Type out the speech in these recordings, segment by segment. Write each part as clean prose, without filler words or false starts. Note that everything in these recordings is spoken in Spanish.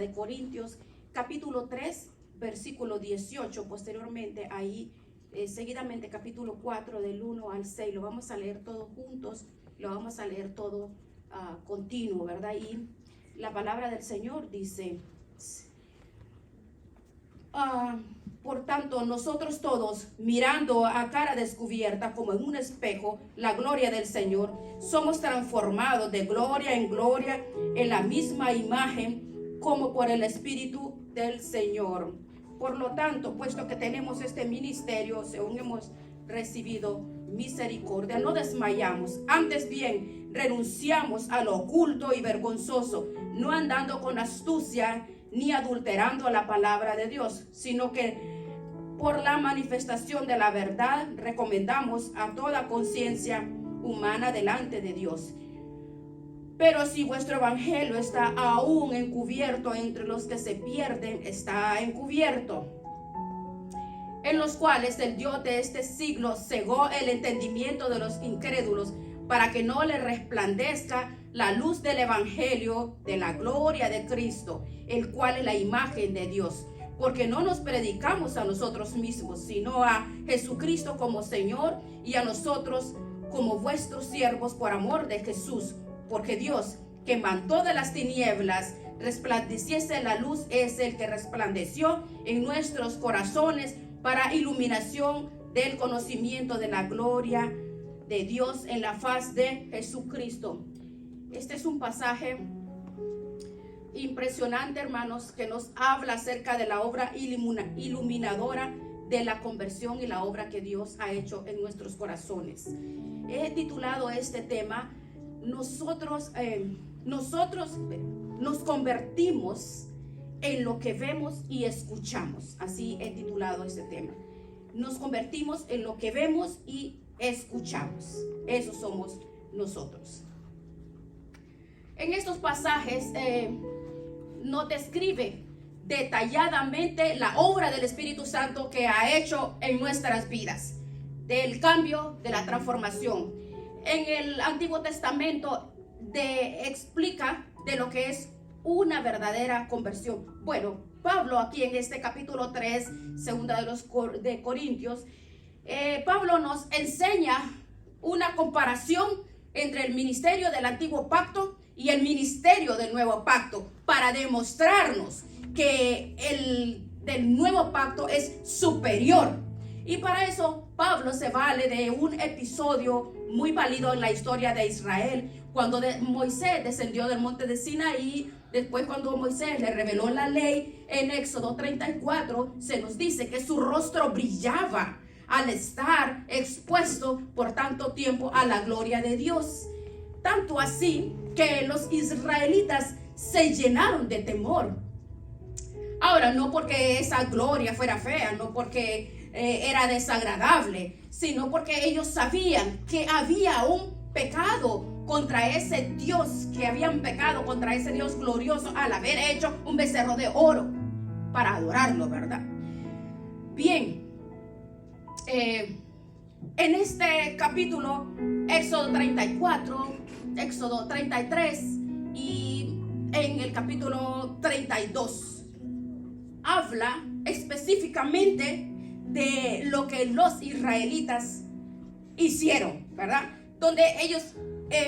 de Corintios, capítulo 3, versículo 18. Posteriormente, ahí, seguidamente, capítulo 4, del 1 al 6. Lo vamos a leer todos juntos, lo vamos a leer todo continuo, ¿verdad? Y la palabra del Señor dice: por tanto, nosotros todos, mirando a cara descubierta como en un espejo la gloria del Señor, somos transformados de gloria en gloria en la misma imagen como por el Espíritu del Señor. Por lo tanto, puesto que tenemos este ministerio, según hemos recibido misericordia, no desmayamos, antes bien renunciamos a lo oculto y vergonzoso, no andando con astucia ni adulterando la palabra de Dios, sino que por la manifestación de la verdad recomendamos a toda conciencia humana delante de Dios. Pero si vuestro evangelio está aún encubierto entre los que se pierden, está encubierto, en los cuales el Dios de este siglo cegó el entendimiento de los incrédulos, para que no le resplandezca la luz del evangelio de la gloria de Cristo, el cual es la imagen de Dios. Porque no nos predicamos a nosotros mismos, sino a Jesucristo como Señor, y a nosotros como vuestros siervos por amor de Jesús. Porque Dios, que mandó de las tinieblas resplandeciese la luz, es el que resplandeció en nuestros corazones para iluminación del conocimiento de la gloria de Dios en la faz de Jesucristo. Este es un pasaje impresionante, hermanos, que nos habla acerca de la obra iluminadora de la conversión y la obra que Dios ha hecho en nuestros corazones. He titulado este tema: nosotros nos convertimos en lo que vemos y escuchamos. Así he titulado este tema. Nos convertimos en lo que vemos y escuchamos. Eso somos nosotros. En estos pasajes nos describe detalladamente la obra del Espíritu Santo que ha hecho en nuestras vidas, del cambio, de la transformación. En el Antiguo Testamento explica de lo que es una verdadera conversión. Bueno, Pablo aquí en este capítulo 3, segunda de Corintios, Pablo nos enseña una comparación entre el ministerio del antiguo pacto y el ministerio del nuevo pacto, para demostrarnos que el del nuevo pacto es superior. Y para eso Pablo se vale de un episodio muy válido en la historia de Israel, cuando Moisés descendió del monte de Sinaí. Después, cuando Moisés le reveló la ley, en Éxodo 34 se nos dice que su rostro brillaba al estar expuesto por tanto tiempo a la gloria de Dios. Tanto así que los israelitas se llenaron de temor. Ahora, no porque esa gloria fuera fea, no porque era desagradable, sino porque ellos sabían que había un pecado contra ese Dios, que habían pecado contra ese Dios glorioso al haber hecho un becerro de oro para adorarlo, ¿verdad? Bien, en este capítulo, Éxodo 34, Éxodo 33 y en el capítulo 32, habla específicamente de lo que los israelitas hicieron, ¿verdad? Donde ellos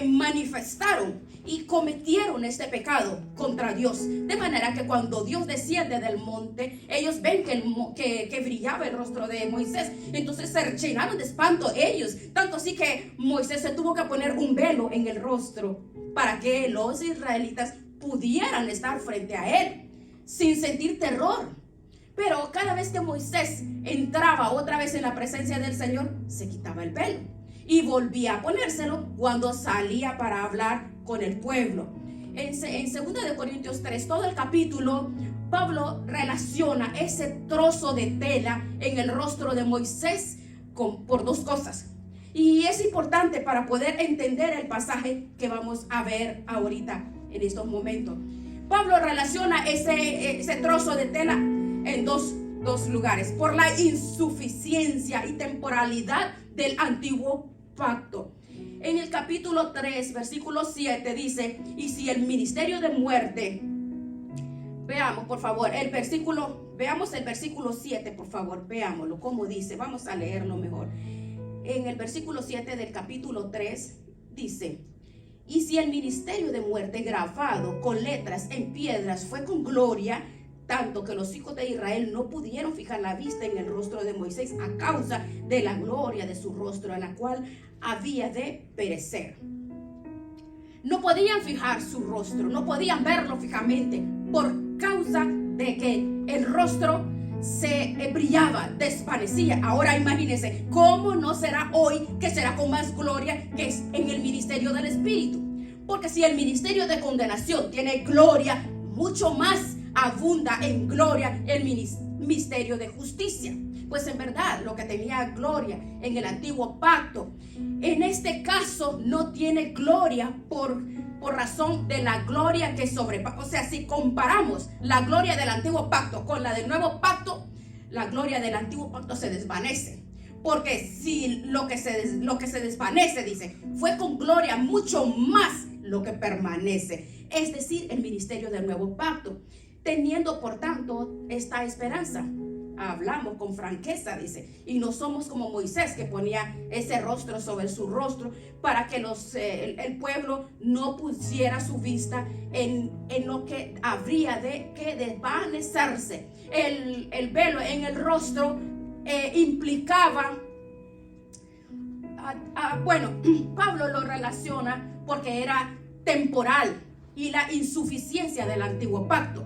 manifestaron y cometieron este pecado contra Dios, de manera que cuando Dios desciende del monte, ellos ven que brillaba el rostro de Moisés. Entonces se llenaron de espanto ellos, tanto así que Moisés se tuvo que poner un velo en el rostro para que los israelitas pudieran estar frente a él sin sentir terror. Pero cada vez que Moisés entraba otra vez en la presencia del Señor, se quitaba el velo y volvía a ponérselo cuando salía para hablar con el pueblo. En 2 de Corintios 3, todo el capítulo, Pablo relaciona ese trozo de tela en el rostro de Moisés por dos cosas. Y es importante para poder entender el pasaje que vamos a ver ahorita en estos momentos. Pablo relaciona ese trozo de tela en dos lugares: por la insuficiencia y temporalidad del antiguo pacto. En el capítulo 3, versículo 7 dice: y si el ministerio de muerte Veamos, por favor, veamos el versículo 7, por favor, veámoslo, como dice, vamos a leerlo mejor. En el versículo 7 del capítulo 3 dice: y si el ministerio de muerte grabado con letras en piedras fue con gloria, tanto que los hijos de Israel no pudieron fijar la vista en el rostro de Moisés a causa de la gloria de su rostro, a la cual había de perecer. No podían fijar su rostro, no podían verlo fijamente por causa de que el rostro se brillaba, desvanecía. Ahora imagínense, ¿cómo no será hoy que será con más gloria que es en el ministerio del Espíritu? Porque si el ministerio de condenación tiene gloria, mucho más abunda en gloria el ministerio de justicia. Pues en verdad lo que tenía gloria en el antiguo pacto, en este caso no tiene gloria por razón de la gloria que sobrepasa. O sea, si comparamos la gloria del antiguo pacto con la del nuevo pacto, la gloria del antiguo pacto se desvanece. Porque si lo que se desvanece, dice, fue con gloria, mucho más lo que permanece. Es decir, el ministerio del nuevo pacto. Teniendo, por tanto, esta esperanza, hablamos con franqueza, dice, y no somos como Moisés, que ponía ese rostro sobre su rostro para que el pueblo no pusiera su vista en lo que habría de que desvanecerse. El velo en el rostro implicaba, bueno, Pablo lo relaciona porque era temporal y la insuficiencia del antiguo pacto.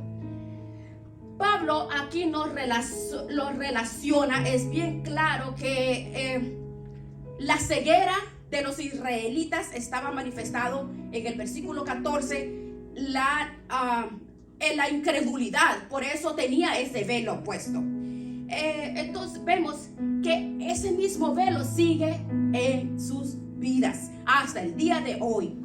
Pablo aquí lo relaciona, es bien claro que la ceguera de los israelitas estaba manifestado en el versículo 14, en la incredulidad, por eso tenía ese velo puesto. Entonces vemos que ese mismo velo sigue en sus vidas hasta el día de hoy.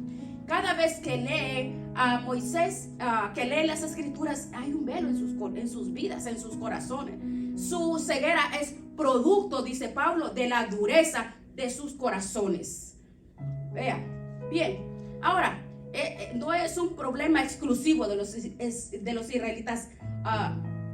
Cada vez que lee a Moisés, que lee las escrituras, hay un velo en sus vidas, en sus corazones. Su ceguera es producto, dice Pablo, de la dureza de sus corazones. Vea, bien, ahora, no es un problema exclusivo de los israelitas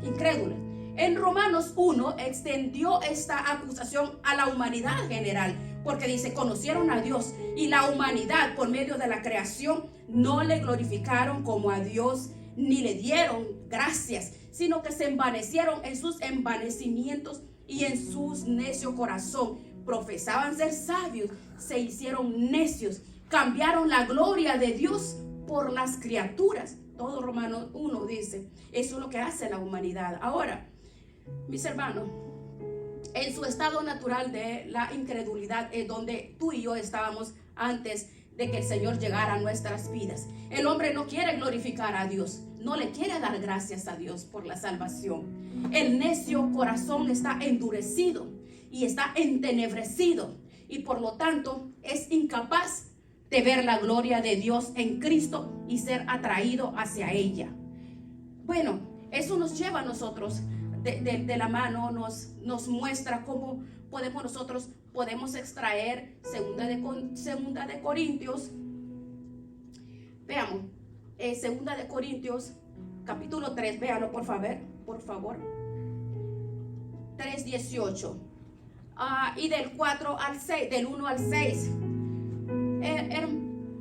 incrédulos. En Romanos 1 extendió esta acusación a la humanidad general, porque dice, conocieron a Dios y la humanidad por medio de la creación no le glorificaron como a Dios ni le dieron gracias, sino que se envanecieron en sus envanecimientos y en sus necio corazón. Profesaban ser sabios, se hicieron necios, cambiaron la gloria de Dios por las criaturas. Todo Romanos 1 dice, eso es lo que hace la humanidad. Ahora, mis hermanos, en su estado natural de la incredulidad es donde tú y yo estábamos antes de que el Señor llegara a nuestras vidas. El hombre no quiere glorificar a Dios, no le quiere dar gracias a Dios por la salvación. El necio corazón está endurecido y está entenebrecido y por lo tanto es incapaz de ver la gloria de Dios en Cristo y ser atraído hacia ella. Bueno, eso nos lleva a nosotros de la mano, nos muestra cómo nosotros podemos extraer segunda de Corintios. Veamos, segunda de Corintios capítulo 3, véanlo por favor, 3:18 y del 4 al 6, del 1 al 6.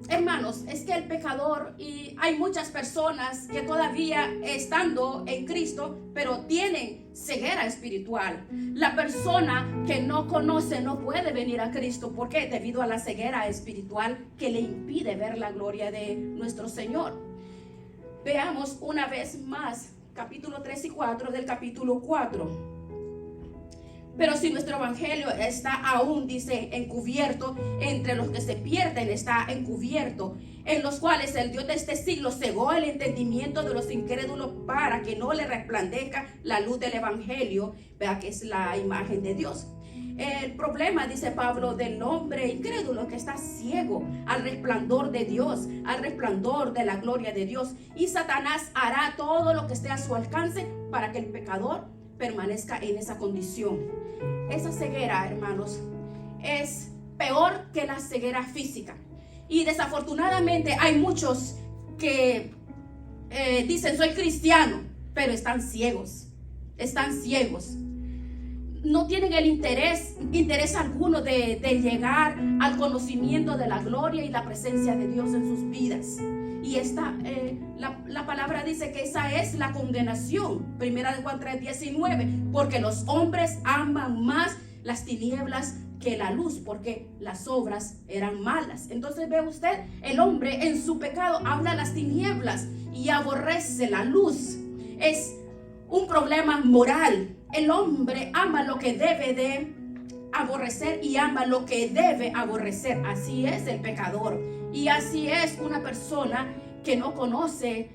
Hermanos, es que el pecador, y hay muchas personas que todavía estando en Cristo, pero tienen ceguera espiritual. La persona que no conoce no puede venir a Cristo. ¿Por qué? Debido a la ceguera espiritual que le impide ver la gloria de nuestro Señor. Veamos una vez más capítulo 3 y 4 del capítulo 4. Pero si nuestro evangelio está aún, dice, encubierto, entre los que se pierden está encubierto, en los cuales el Dios de este siglo cegó el entendimiento de los incrédulos para que no le resplandezca la luz del evangelio, vea que es la imagen de Dios. El problema, dice Pablo, del hombre incrédulo que está ciego al resplandor de Dios, al resplandor de la gloria de Dios, y Satanás hará todo lo que esté a su alcance para que el pecador permanezca en esa condición. Esa ceguera, hermanos, es peor que la ceguera física. Y desafortunadamente hay muchos que dicen soy cristiano, pero están ciegos, no tienen el interés alguno de llegar al conocimiento de la gloria y la presencia de Dios en sus vidas. Y la palabra dice que esa es la condenación. Primera de Juan 3:19, porque los hombres aman más las tinieblas que la luz, porque las obras eran malas. Entonces ve usted, el hombre en su pecado habla las tinieblas y aborrece la luz. Es un problema moral. El hombre ama lo que debe de aborrecer y ama lo que debe aborrecer. Así es el pecador. Y así es una persona que no conoce,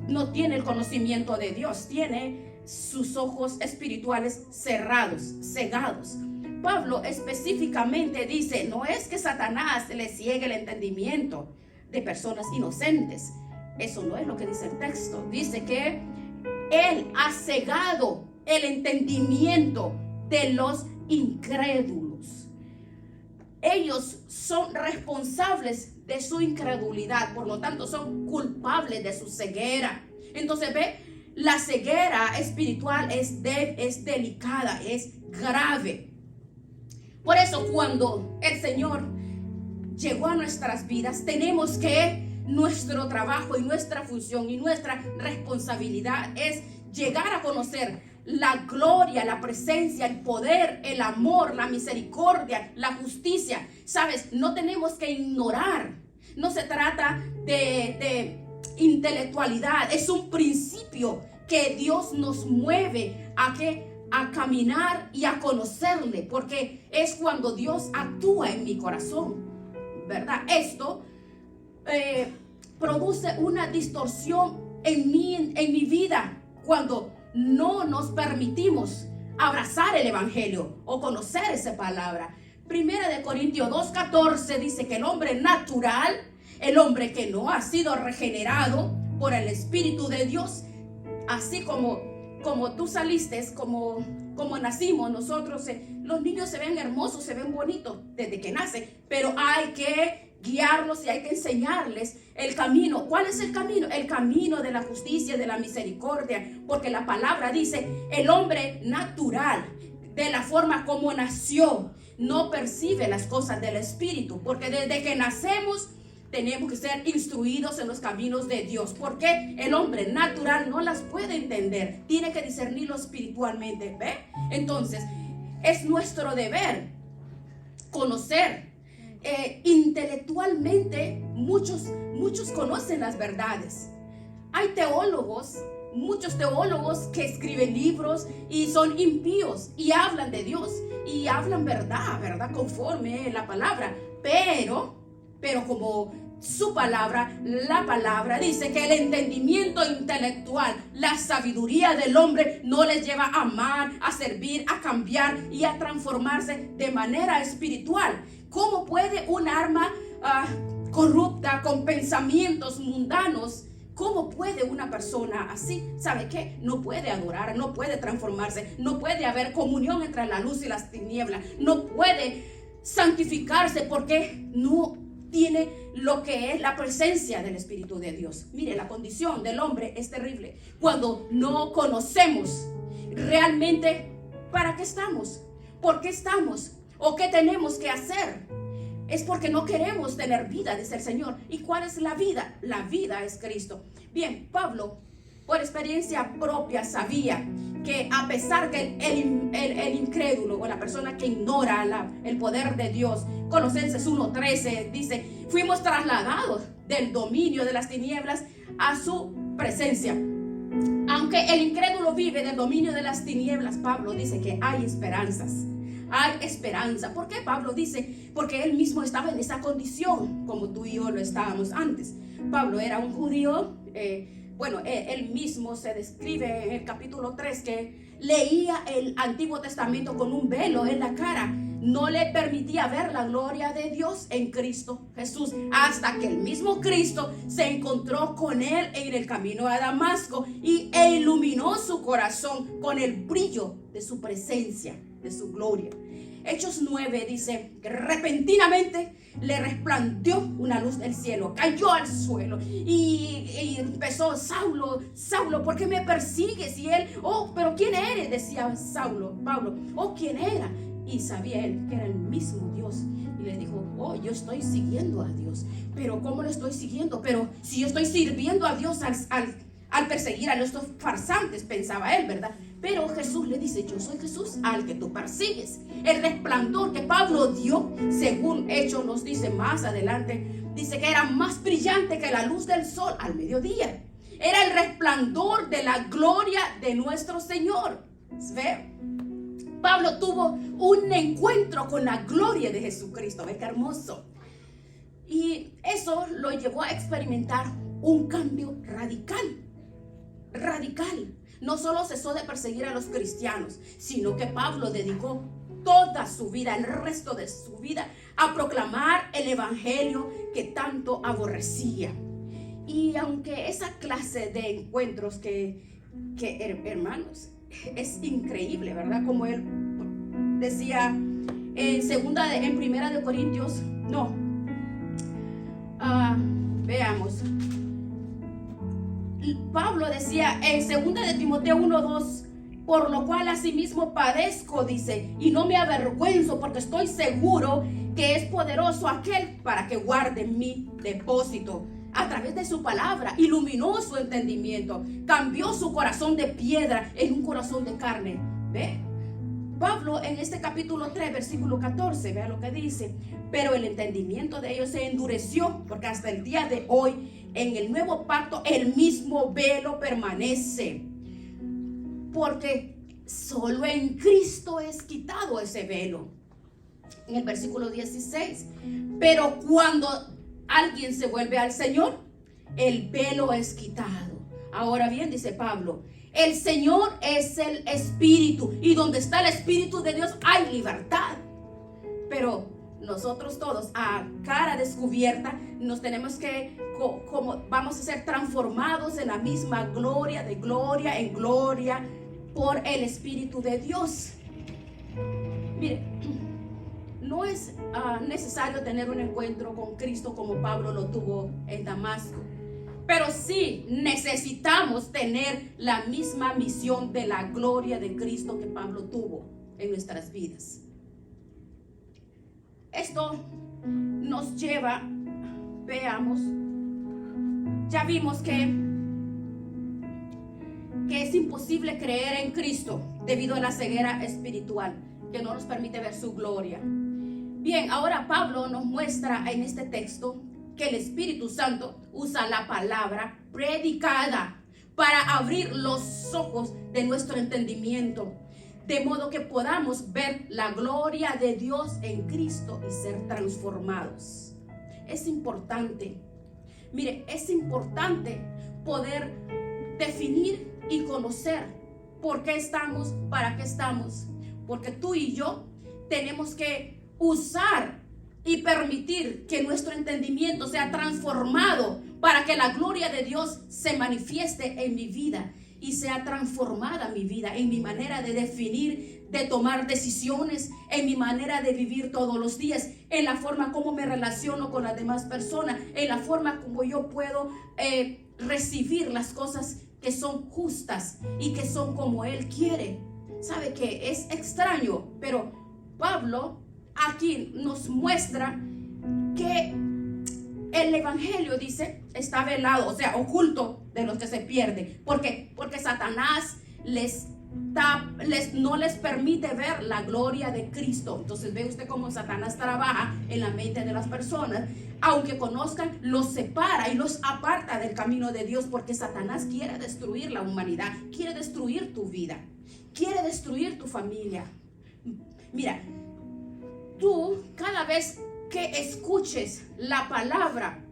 no tiene el conocimiento de Dios, tiene sus ojos espirituales cerrados, cegados. Pablo específicamente dice, no es que Satanás le ciegue el entendimiento de personas inocentes. Eso no es lo que dice el texto. Dice que él ha cegado el entendimiento de los incrédulos. Ellos son responsables de su incredulidad, por lo tanto son culpables de su ceguera. Entonces ve, la ceguera espiritual es delicada, es grave. Por eso cuando el Señor llegó a nuestras vidas, tenemos que, nuestro trabajo y nuestra función y nuestra responsabilidad es llegar a conocer la gloria, la presencia, el poder, el amor, la misericordia, la justicia. Sabes, no tenemos que ignorar. No se trata de intelectualidad. Es un principio que Dios nos mueve a caminar y a conocerle, porque es cuando Dios actúa en mi corazón, ¿verdad? Esto produce una distorsión en mi vida cuando no nos permitimos abrazar el evangelio o conocer esa palabra. Primera de Corintios 2:14 dice que el hombre natural, el hombre que no ha sido regenerado por el Espíritu de Dios, así como tú saliste, como nacimos nosotros, los niños se ven hermosos, se ven bonitos desde que nacen, pero hay que guiarlos y hay que enseñarles el camino. ¿Cuál es el camino? El camino de la justicia, de la misericordia, porque la palabra dice, el hombre natural, de la forma como nació, no percibe las cosas del Espíritu, porque desde que nacemos tenemos que ser instruidos en los caminos de Dios, porque el hombre natural no las puede entender, tiene que discernirlo espiritualmente, ¿ve? Entonces, es nuestro deber conocer. Intelectualmente, muchos conocen las verdades. Hay teólogos, muchos teólogos que escriben libros y son impíos y hablan de Dios y hablan verdad conforme la palabra, pero como su palabra, la palabra dice que el entendimiento intelectual, la sabiduría del hombre no les lleva a amar, a servir, a cambiar y a transformarse de manera espiritual. ¿Cómo puede un alma corrupta con pensamientos mundanos? ¿Cómo puede una persona así? ¿Sabe qué? No puede adorar, no puede transformarse, no puede haber comunión entre la luz y las tinieblas, no puede santificarse porque no tiene lo que es la presencia del Espíritu de Dios. Mire, la condición del hombre es terrible. Cuando no conocemos realmente para qué estamos, por qué estamos o qué tenemos que hacer, es porque no queremos tener vida, dice el Señor. ¿Y cuál es la vida? La vida es Cristo. Bien, Pablo, por experiencia propia, sabía que a pesar que el incrédulo o la persona que ignora el poder de Dios, Colosenses 1:13 dice, fuimos trasladados del dominio de las tinieblas a su presencia. Aunque el incrédulo vive del dominio de las tinieblas, Pablo dice que hay esperanzas. Hay esperanza. ¿Por qué Pablo dice? Porque él mismo estaba en esa condición, como tú y yo lo estábamos antes. Pablo era un judío, él mismo se describe en el capítulo 3 que leía el Antiguo Testamento con un velo en la cara. No le permitía ver la gloria de Dios en Cristo Jesús, hasta que el mismo Cristo se encontró con él en el camino a Damasco e iluminó su corazón con el brillo de su presencia, de su gloria. Hechos 9 dice que repentinamente le resplandeció una luz del cielo, cayó al suelo y empezó: Saulo, Saulo, ¿por qué me persigues? Y él: oh, pero ¿quién eres?, decía Pablo. Oh, ¿quién era? Y sabía él que era el mismo Dios. Y le dijo: oh, yo estoy siguiendo a Dios. Pero ¿cómo lo estoy siguiendo? Pero si yo estoy sirviendo a Dios al perseguir a estos farsantes, pensaba él, ¿verdad? Pero Jesús le dice: yo soy Jesús al que tú persigues. El resplandor que Pablo dio, según Hechos nos dice más adelante, dice que era más brillante que la luz del sol al mediodía. Era el resplandor de la gloria de nuestro Señor. ¿Ve? Pablo tuvo un encuentro con la gloria de Jesucristo. ¿Ve qué hermoso? Y eso lo llevó a experimentar un cambio radical. No solo cesó de perseguir a los cristianos, sino que Pablo dedicó toda su vida, el resto de su vida, a proclamar el evangelio que tanto aborrecía. Y aunque esa clase de encuentros que hermanos, es increíble, ¿verdad? Como él decía en primera de Corintios, veamos. Pablo decía en segunda de Timoteo 1:2: por lo cual asimismo padezco, dice, y no me avergüenzo, porque estoy seguro que es poderoso aquel para que guarde mi depósito. A través de su palabra iluminó su entendimiento, cambió su corazón de piedra en un corazón de carne. ¿Ve? Pablo en este capítulo 3, versículo 14, vea lo que dice: pero el entendimiento de ellos se endureció, porque hasta el día de hoy en el nuevo pacto el mismo velo permanece, porque solo en Cristo es quitado ese velo. En el versículo 16: pero cuando alguien se vuelve al Señor, el velo es quitado. Ahora bien, dice Pablo, el Señor es el Espíritu, y donde está el Espíritu de Dios hay libertad. Pero nosotros todos, a cara descubierta, nos tenemos que, como vamos a ser transformados en la misma gloria, de gloria en gloria, por el Espíritu de Dios. Mire, no es necesario tener un encuentro con Cristo como Pablo lo tuvo en Damasco, pero sí necesitamos tener la misma misión de la gloria de Cristo que Pablo tuvo en nuestras vidas. Esto nos lleva, veamos, ya vimos que es imposible creer en Cristo debido a la ceguera espiritual que no nos permite ver su gloria. Bien, ahora Pablo nos muestra en este texto que el Espíritu Santo usa la palabra predicada para abrir los ojos de nuestro entendimiento, de modo que podamos ver la gloria de Dios en Cristo y ser transformados. Es importante, mire, es importante poder definir y conocer por qué estamos, para qué estamos, porque tú y yo tenemos que usar y permitir que nuestro entendimiento sea transformado para que la gloria de Dios se manifieste en mi vida y sea transformada mi vida, en mi manera de definir, de tomar decisiones, en mi manera de vivir todos los días, en la forma como me relaciono con las demás personas, en la forma como yo puedo recibir las cosas que son justas y que son como Él quiere. Sabe que es extraño, pero Pablo aquí nos muestra que el evangelio, dice, está velado, o sea, oculto de los que se pierden. ¿Por qué? Porque Satanás no les permite ver la gloria de Cristo. Entonces ve usted cómo Satanás trabaja en la mente de las personas. Aunque conozcan, los separa y los aparta del camino de Dios, porque Satanás quiere destruir la humanidad, quiere destruir tu vida, quiere destruir tu familia. Mira, tú cada vez que escuches la palabra,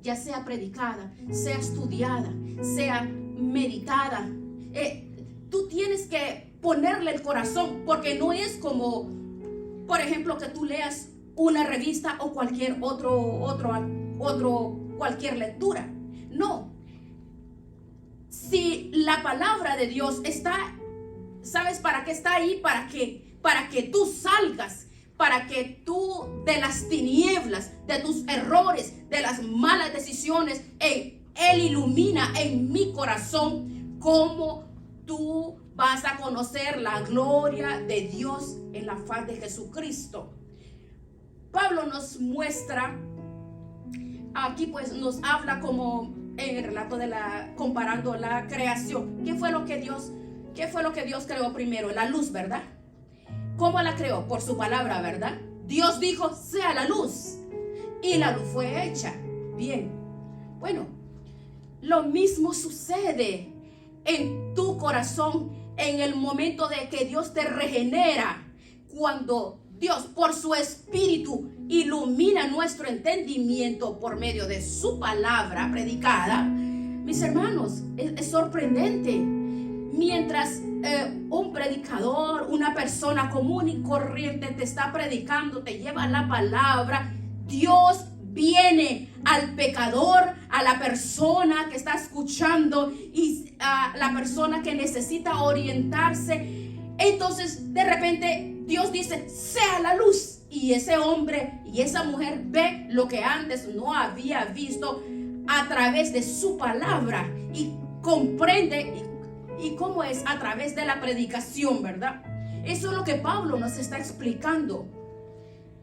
ya sea predicada, sea estudiada, sea meditada, tú tienes que ponerle el corazón, porque no es como, por ejemplo, que tú leas una revista o cualquier cualquier lectura. No. Si la palabra de Dios está, ¿sabes para qué está ahí? Para que para que tú salgas, para que tú de las tinieblas, de tus errores, de las malas decisiones, Él ilumina en mi corazón cómo tú vas a conocer la gloria de Dios en la faz de Jesucristo. Pablo nos muestra, aquí pues nos habla como en el relato comparando la creación. ¿Qué fue lo que Dios creó primero? La luz, ¿verdad? ¿Cómo la creó? Por su palabra, ¿verdad? Dios dijo, sea la luz. Y la luz fue hecha. Bien. Bueno, lo mismo sucede en tu corazón en el momento de que Dios te regenera. Cuando Dios, por su Espíritu, ilumina nuestro entendimiento por medio de su palabra predicada. Mis hermanos, es sorprendente. Mientras un predicador, una persona común y corriente te está predicando, te lleva la palabra, Dios viene al pecador, a la persona que está escuchando y a la persona que necesita orientarse. Entonces de repente Dios dice, sea la luz, y ese hombre y esa mujer ve lo que antes no había visto a través de su palabra y comprende. ¿Y cómo es? A través de la predicación, ¿verdad? Eso es lo que Pablo nos está explicando,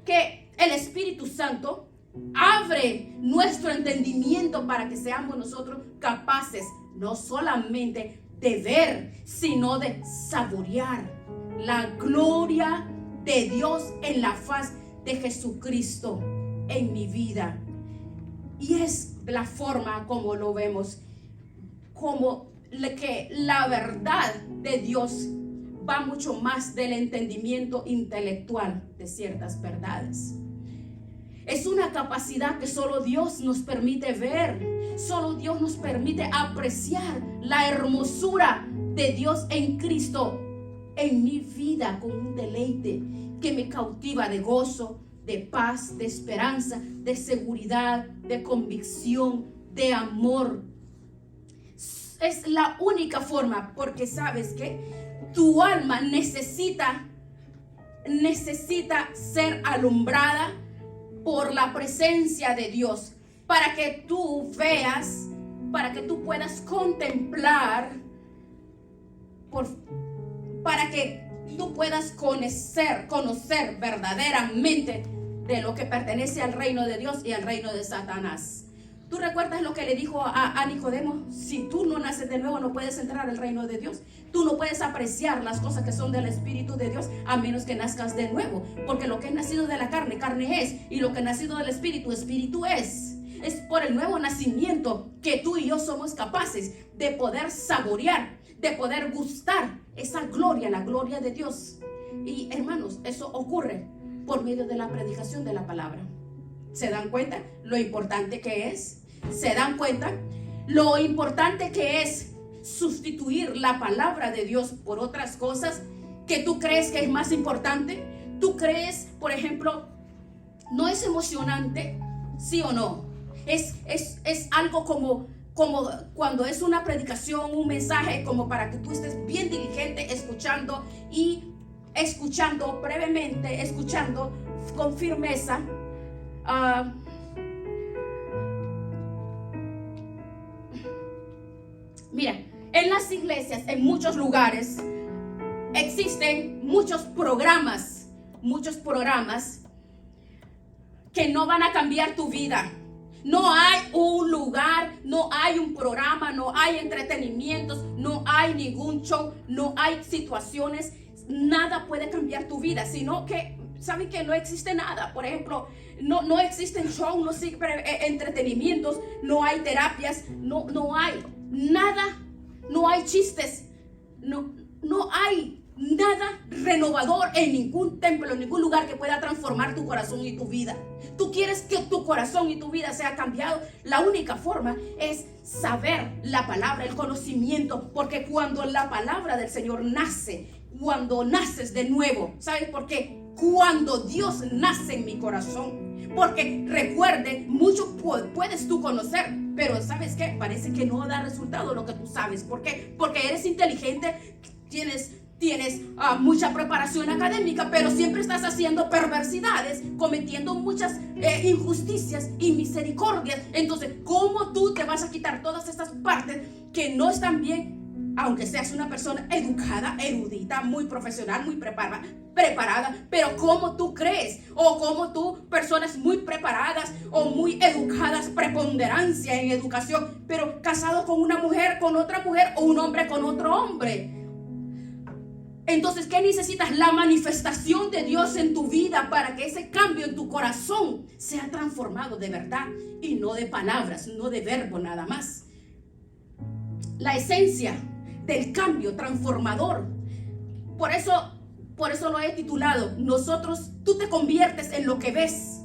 que el Espíritu Santo abre nuestro entendimiento para que seamos nosotros capaces no solamente de ver, sino de saborear la gloria de Dios en la faz de Jesucristo en mi vida. Y es la forma como lo vemos, como que la verdad de Dios va mucho más del entendimiento intelectual de ciertas verdades. Es una capacidad que solo Dios nos permite ver, solo Dios nos permite apreciar la hermosura de Dios en Cristo en mi vida, con un deleite que me cautiva de gozo, de paz, de esperanza, de seguridad, de convicción, de amor. Es la única forma, porque sabes que tu alma necesita ser alumbrada por la presencia de Dios, para que tú veas, para que tú puedas contemplar, para que tú puedas conocer verdaderamente de lo que pertenece al reino de Dios y al reino de Satanás. ¿Tú recuerdas lo que le dijo a Nicodemo? Si tú no naces de nuevo, no puedes entrar al reino de Dios. Tú no puedes apreciar las cosas que son del Espíritu de Dios a menos que nazcas de nuevo. Porque lo que es nacido de la carne, carne es. Y lo que es nacido del Espíritu, Espíritu es. Es por el nuevo nacimiento que tú y yo somos capaces de poder saborear, de poder gustar esa gloria, la gloria de Dios. Y hermanos, eso ocurre por medio de la predicación de la palabra. ¿Se dan cuenta lo importante que es? ¿Se dan cuenta lo importante que es sustituir la palabra de Dios por otras cosas que tú crees que es más importante? ¿Tú crees, por ejemplo, no es emocionante? ¿Sí o no? Es algo como cuando es una predicación, un mensaje, como para que tú estés bien diligente escuchando y escuchando brevemente, escuchando con firmeza. Mira, en las iglesias, en muchos lugares, existen muchos programas que no van a cambiar tu vida. No hay un lugar, no hay un programa, no hay entretenimientos, no hay ningún show, no hay situaciones, nada puede cambiar tu vida, sino que saben que no existe nada. Por ejemplo, no existen shows, no existen entretenimientos, no hay terapias, no hay nada, no hay chistes, no hay nada renovador en ningún templo, en ningún lugar que pueda transformar tu corazón y tu vida. Tú quieres que tu corazón y tu vida sea cambiado. La única forma es saber la palabra, el conocimiento, porque cuando la palabra del Señor nace, cuando naces de nuevo, ¿sabes por qué? Cuando Dios nace en mi corazón. Porque recuerde, mucho puedes tú conocer, pero ¿sabes qué? Parece que no da resultado lo que tú sabes. ¿Por qué? Porque eres inteligente, tienes tienes mucha preparación académica, pero siempre estás haciendo perversidades, cometiendo muchas injusticias y misericordias. Entonces, ¿cómo tú te vas a quitar todas estas partes que no están bien? Aunque seas una persona educada, erudita, muy profesional, muy preparada, pero ¿cómo tú crees? O ¿cómo tú, personas muy preparadas o muy educadas, preponderancia en educación, pero casado con una mujer, con otra mujer, o un hombre con otro hombre? Entonces, ¿qué necesitas? La manifestación de Dios en tu vida para que ese cambio en tu corazón sea transformado de verdad y no de palabras, no de verbo nada más. La esencia del cambio transformador. Por eso lo he titulado, tú te conviertes en lo que ves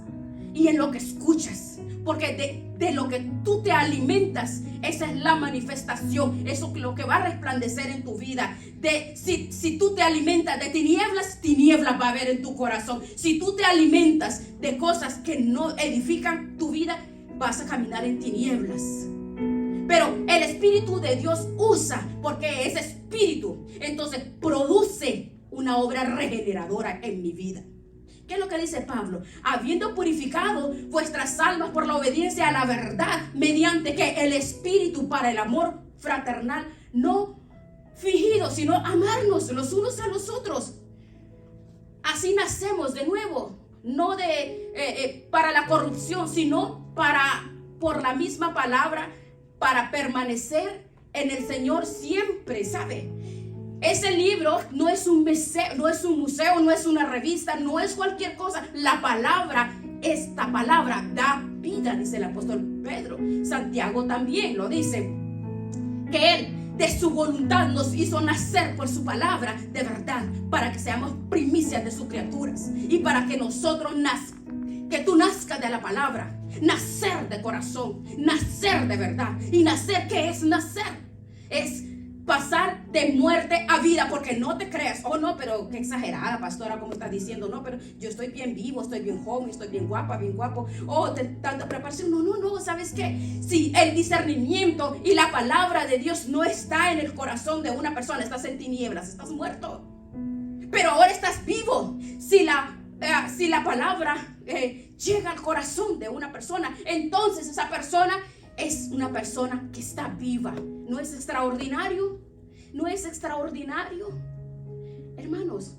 y en lo que escuchas. Porque de lo que tú te alimentas, esa es la manifestación, eso es lo que va a resplandecer en tu vida. Si tú te alimentas de tinieblas va a haber en tu corazón. Si tú te alimentas de cosas que no edifican tu vida, vas a caminar en tinieblas. Pero el Espíritu de Dios usa, porque es Espíritu, entonces produce una obra regeneradora en mi vida. ¿Qué es lo que dice Pablo? Habiendo purificado vuestras almas por la obediencia a la verdad, mediante que el Espíritu para el amor fraternal, no fingido, sino amarnos los unos a los otros. Así nacemos de nuevo, no para la corrupción, sino por la misma palabra, para permanecer en el Señor siempre, ¿sabe? Ese libro no es un museo, no es una revista, no es cualquier cosa. Esta palabra da vida, dice el apóstol Pedro. Santiago también lo dice, que Él de su voluntad nos hizo nacer por su palabra de verdad, para que seamos primicias de sus criaturas y para que nosotros que tú nazcas de la palabra, nacer de corazón, nacer de verdad. Y nacer, ¿qué es nacer? Es pasar de muerte a vida, porque no te creas, oh no, pero qué exagerada pastora, como estás diciendo, no, pero yo estoy bien vivo, estoy bien joven, estoy bien guapa, bien guapo, tanta preparación, no, ¿sabes qué? Si el discernimiento y la palabra de Dios no está en el corazón de una persona, estás en tinieblas, estás muerto, pero ahora estás vivo. Si la palabra llega al corazón de una persona, entonces esa persona es una persona que está viva. ¿No es extraordinario? ¿No es extraordinario? Hermanos,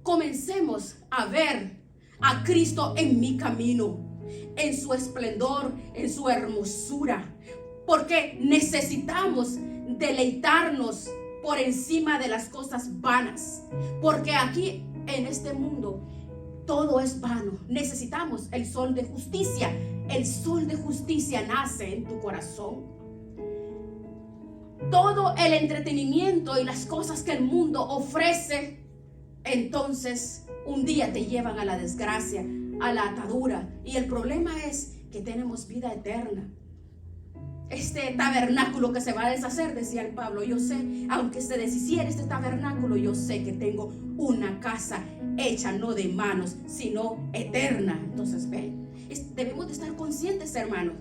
comencemos a ver a Cristo en mi camino, en su esplendor, en su hermosura, porque necesitamos deleitarnos por encima de las cosas vanas, porque aquí en este mundo todo es vano. Necesitamos el sol de justicia. El sol de justicia nace en tu corazón. Todo el entretenimiento y las cosas que el mundo ofrece, entonces un día te llevan a la desgracia, a la atadura. Y el problema es que tenemos vida eterna. Este tabernáculo que se va a deshacer, decía el Pablo, yo sé, aunque se deshiciera este tabernáculo, yo sé que tengo una casa hecha no de manos, sino eterna. Entonces debemos de estar conscientes, hermanos.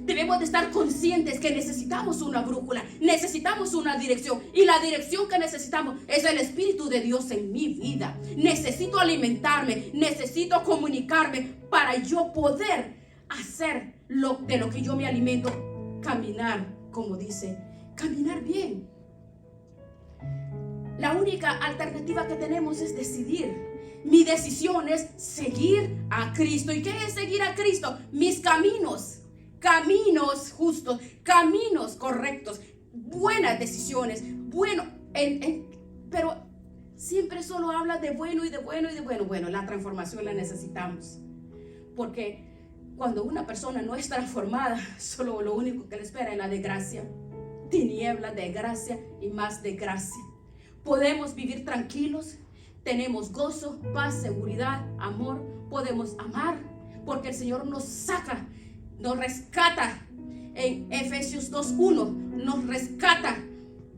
Debemos de estar conscientes que necesitamos una brújula, necesitamos una dirección, y la dirección que necesitamos es el Espíritu de Dios en mi vida. Necesito alimentarme, necesito comunicarme para yo poder hacer de lo que yo me alimento, caminar, como dice, caminar bien. La única alternativa que tenemos es decidir. Mi decisión es seguir a Cristo. ¿Y qué es seguir a Cristo? Mis caminos justos, caminos correctos, buenas decisiones, pero siempre solo habla de bueno y de bueno y de bueno. Bueno, la transformación la necesitamos, porque cuando una persona no es transformada, solo lo único que le espera es la desgracia, tinieblas, desgracia y más desgracia. Podemos vivir tranquilos, tenemos gozo, paz, seguridad, amor, podemos amar, porque el Señor nos rescata en Efesios 2:1, nos rescata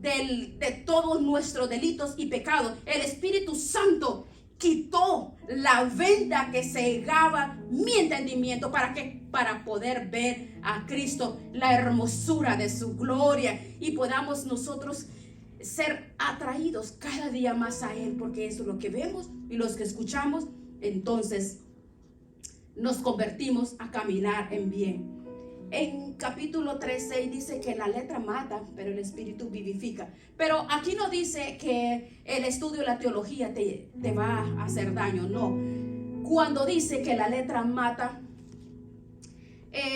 de todos nuestros delitos y pecados. El Espíritu Santo quitó la venda que cegaba mi entendimiento. ¿Para qué? Para poder ver a Cristo, la hermosura de su gloria, y podamos nosotros ser atraídos cada día más a Él, porque eso es lo que vemos y los que escuchamos, entonces nos convertimos a caminar en bien. En capítulo 3:6 dice que la letra mata, pero el espíritu vivifica. Pero aquí no dice que el estudio de la teología te va a hacer daño, no. Cuando dice que la letra mata,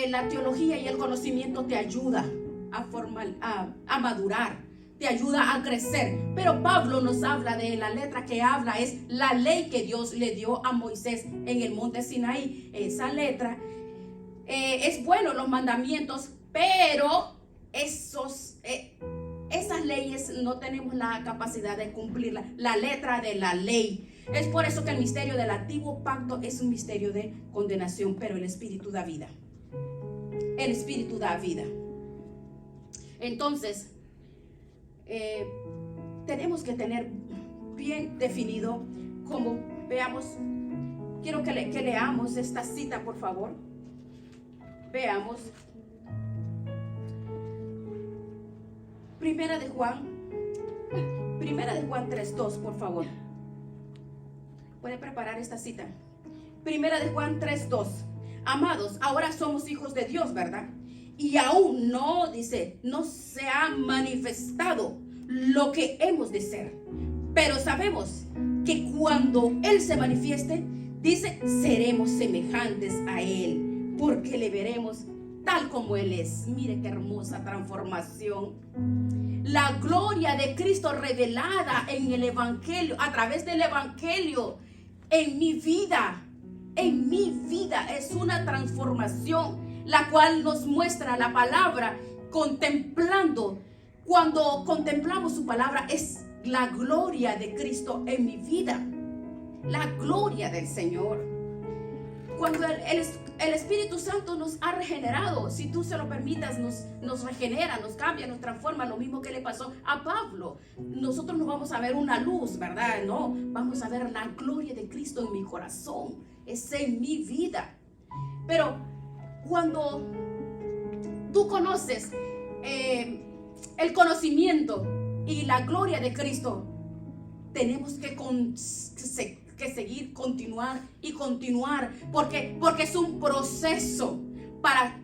la teología y el conocimiento te ayuda a madurar, te ayuda a crecer. Pero Pablo nos habla de la letra que habla, es la ley que Dios le dio a Moisés en el monte Sinaí. Esa letra es bueno, los mandamientos, pero esas leyes no tenemos la capacidad de cumplirla, la letra de la ley. Es por eso que el misterio del antiguo pacto es un misterio de condenación, pero el Espíritu da vida. El Espíritu da vida. Entonces, tenemos que tener bien definido cómo. Veamos, quiero que leamos esta cita, por favor. Veamos. Primera de Juan 3:2, por favor. Puede preparar esta cita. Primera de Juan 3:2. Amados, ahora somos hijos de Dios, ¿verdad? Y aún no, dice, no se ha manifestado lo que hemos de ser. Pero sabemos que cuando Él se manifieste, dice, seremos semejantes a Él, porque le veremos tal como Él es. Mire qué hermosa transformación. La gloria de Cristo revelada en el Evangelio, a través del Evangelio, en mi vida, es una transformación, la cual nos muestra la palabra contemplando. Cuando contemplamos su palabra, es la gloria de Cristo en mi vida, la gloria del Señor. Cuando el Espíritu Santo nos ha regenerado, si tú se lo permitas, nos regenera, nos cambia, nos transforma, lo mismo que le pasó a Pablo. Nosotros no vamos a ver una luz, ¿verdad? No, vamos a ver la gloria de Cristo en mi corazón, es en mi vida. Pero cuando tú conoces el conocimiento y la gloria de Cristo, tenemos que seguir, continuar, porque es un proceso para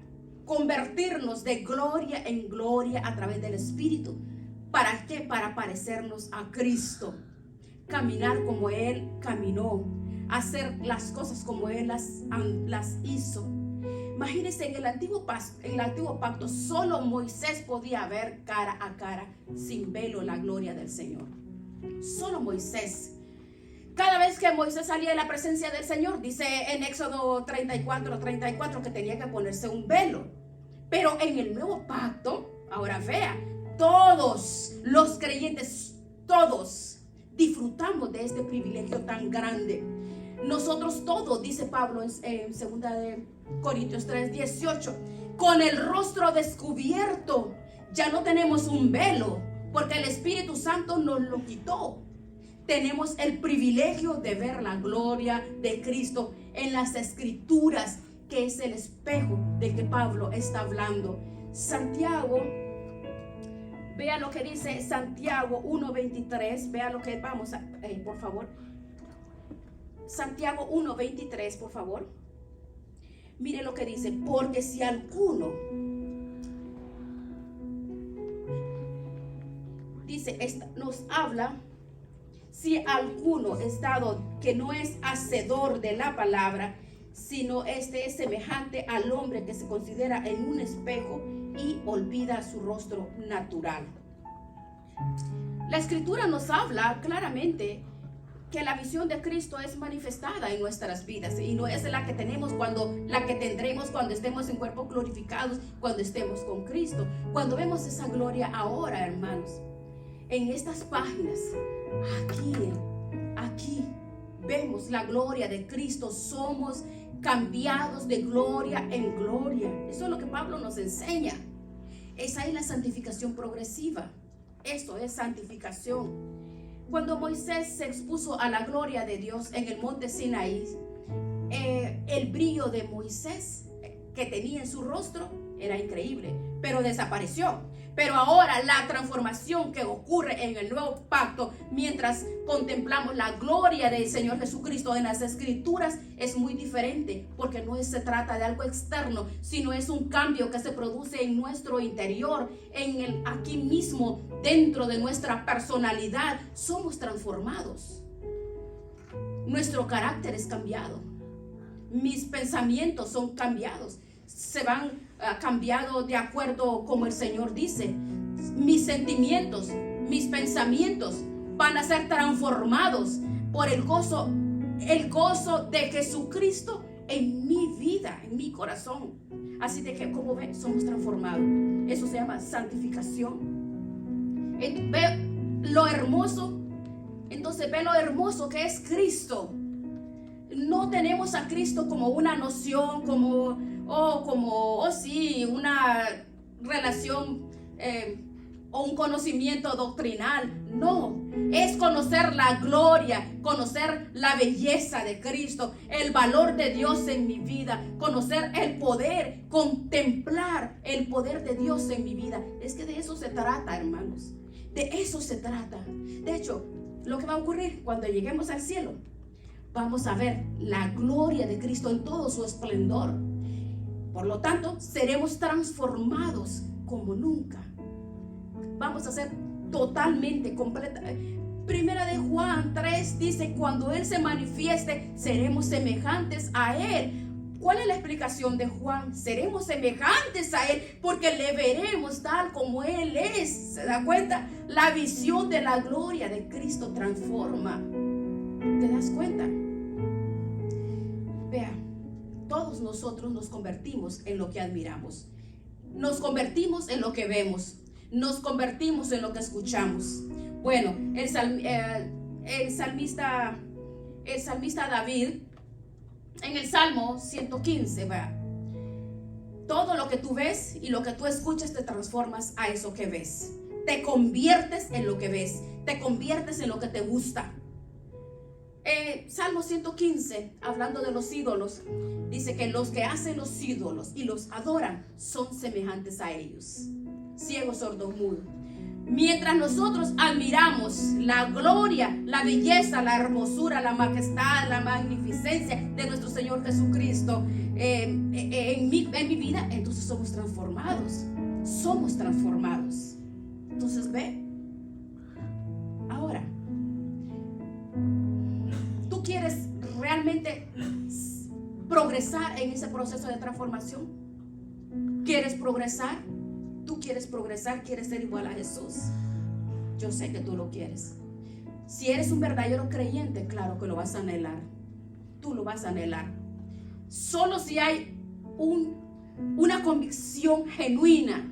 convertirnos de gloria en gloria a través del Espíritu. ¿Para qué? Para parecernos a Cristo, caminar como Él caminó, hacer las cosas como Él las hizo. Imagínense, en el antiguo pacto solo Moisés podía ver cara a cara, sin velo, la gloria del Señor. Solo Moisés. Cada vez que Moisés salía de la presencia del Señor, dice en Éxodo 34 que tenía que ponerse un velo. Pero en el nuevo pacto, ahora vea, todos los creyentes, todos disfrutamos de este privilegio tan grande. Nosotros todos, dice Pablo en 2 Corintios 3:18, con el rostro descubierto, ya no tenemos un velo, porque el Espíritu Santo nos lo quitó. Tenemos el privilegio de ver la gloria de Cristo en las Escrituras, que es el espejo del que Pablo está hablando. Santiago, vea lo que dice Santiago 1:23, vea lo que vamos a, por favor. Santiago 1:23, por favor. Mire lo que dice, porque si alguno, dice, nos habla, si alguno es dado que no es hacedor de la palabra, sino es semejante al hombre que se considera en un espejo y olvida su rostro natural. La Escritura nos habla claramente que la visión de Cristo es manifestada en nuestras vidas, y no es la que tenemos la que tendremos cuando estemos en cuerpos glorificados, cuando estemos con Cristo. Cuando vemos esa gloria ahora, hermanos, en estas páginas, aquí vemos la gloria de Cristo. Somos cambiados de gloria en gloria. Eso es lo que Pablo nos enseña. Esa es la santificación progresiva. Eso es santificación. Cuando Moisés se expuso a la gloria de Dios en el monte Sinaí, el brillo de Moisés que tenía en su rostro era increíble, pero desapareció. Pero ahora la transformación que ocurre en el nuevo pacto, mientras contemplamos la gloria del Señor Jesucristo en las Escrituras, es muy diferente, porque no se trata de algo externo, sino es un cambio que se produce en nuestro interior, aquí mismo, dentro de nuestra personalidad. Somos transformados. Nuestro carácter es cambiado. Mis pensamientos son cambiados. Se van cambiado de acuerdo como el Señor dice. Mis sentimientos, mis pensamientos van a ser transformados por el gozo de Jesucristo en mi vida, en mi corazón. Así de que, como ven, somos transformados. Eso se llama santificación. Ve lo hermoso. Entonces ve lo hermoso que es Cristo. No tenemos a Cristo como una noción, una relación o un conocimiento doctrinal. No, es conocer la gloria, conocer la belleza de Cristo, el valor de Dios en mi vida, conocer el poder, contemplar el poder de Dios en mi vida. Es que de eso se trata, hermanos. De eso se trata. De hecho, lo que va a ocurrir cuando lleguemos al cielo, vamos a ver la gloria de Cristo en todo su esplendor. Por lo tanto, seremos transformados como nunca. Vamos a ser totalmente completa. Primera de Juan 3 dice: cuando Él se manifieste, seremos semejantes a Él. ¿Cuál es la explicación de Juan? Seremos semejantes a Él porque le veremos tal como Él es. ¿Se da cuenta? La visión de la gloria de Cristo transforma. ¿Te das cuenta? Vea, todos nosotros nos convertimos en lo que admiramos. Nos convertimos en lo que vemos. Nos convertimos en lo que escuchamos. Bueno, el salmista David, en el Salmo 115, vea, todo lo que tú ves y lo que tú escuchas te transformas a eso que ves. Te conviertes en lo que ves. Te conviertes en lo que te gusta. Salmo 115, hablando de los ídolos, dice que los que hacen los ídolos y los adoran son semejantes a ellos. Ciegos, sordos, mudos. Mientras nosotros admiramos la gloria, la belleza, la hermosura, la majestad, la magnificencia de nuestro Señor Jesucristo en mi vida, entonces somos transformados. Somos transformados. Entonces ve. Ahora, ¿tú quieres realmente progresar en ese proceso de transformación? ¿Quieres progresar? ¿Tú quieres progresar? ¿Quieres ser igual a Jesús? Yo sé que tú lo quieres. Si eres un verdadero creyente, claro que lo vas a anhelar. Tú lo vas a anhelar. Solo si hay una convicción genuina.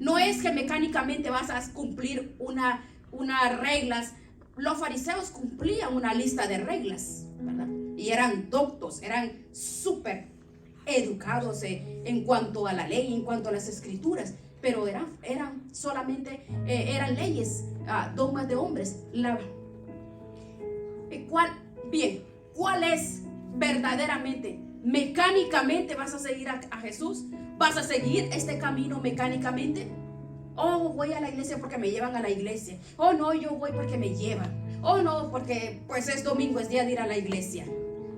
No es que mecánicamente vas a cumplir unas reglas. Los fariseos cumplían una lista de reglas, ¿verdad? Y eran doctos, eran súper educados en cuanto a la ley, en cuanto a las escrituras. Pero eran solamente leyes, dogmas de hombres. ¿Cuál es verdaderamente? ¿Mecánicamente vas a seguir a Jesús? ¿Vas a seguir este camino mecánicamente? Oh, voy a la iglesia porque me llevan a la iglesia. Oh, no, yo voy porque me llevan. Oh, no, porque pues es domingo, es día de ir a la iglesia.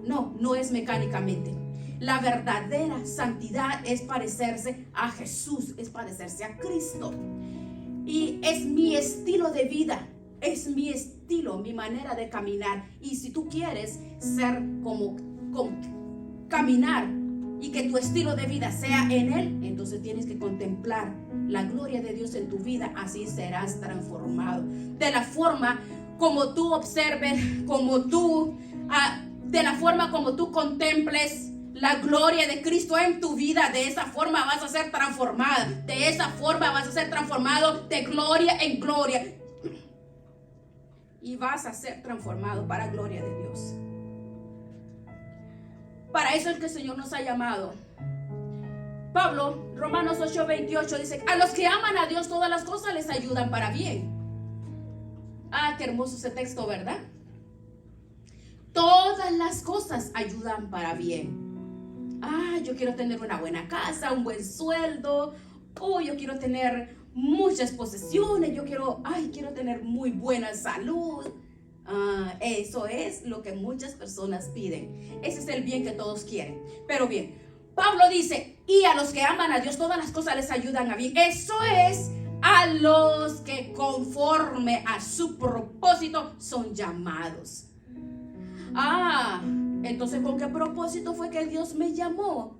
No, no es mecánicamente. La verdadera santidad es parecerse a Jesús, es parecerse a Cristo. Y es mi estilo de vida, es mi estilo, mi manera de caminar. Y si tú quieres ser como caminar y que tu estilo de vida sea en Él, entonces tienes que contemplar la gloria de Dios en tu vida. Así serás transformado. De la forma como tú observes, de la forma como tú contemples la gloria de Cristo en tu vida, de esa forma vas a ser transformada. De esa forma vas a ser transformado de gloria en gloria. Y vas a ser transformado para gloria de Dios. Para eso es que el Señor nos ha llamado. Pablo, Romanos 8:28 dice: a los que aman a Dios todas las cosas les ayudan para bien. Ah, qué hermoso ese texto, ¿verdad? Todas las cosas ayudan para bien. Ah, yo quiero tener una buena casa, un buen sueldo. Oh, yo quiero tener muchas posesiones, yo quiero tener muy buena salud. Eso es lo que muchas personas piden. Ese es el bien que todos quieren. Pero bien, Pablo dice, y a los que aman a Dios, todas las cosas les ayudan a bien. Eso es a los que conforme a su propósito son llamados. Entonces, ¿con qué propósito fue que Dios me llamó?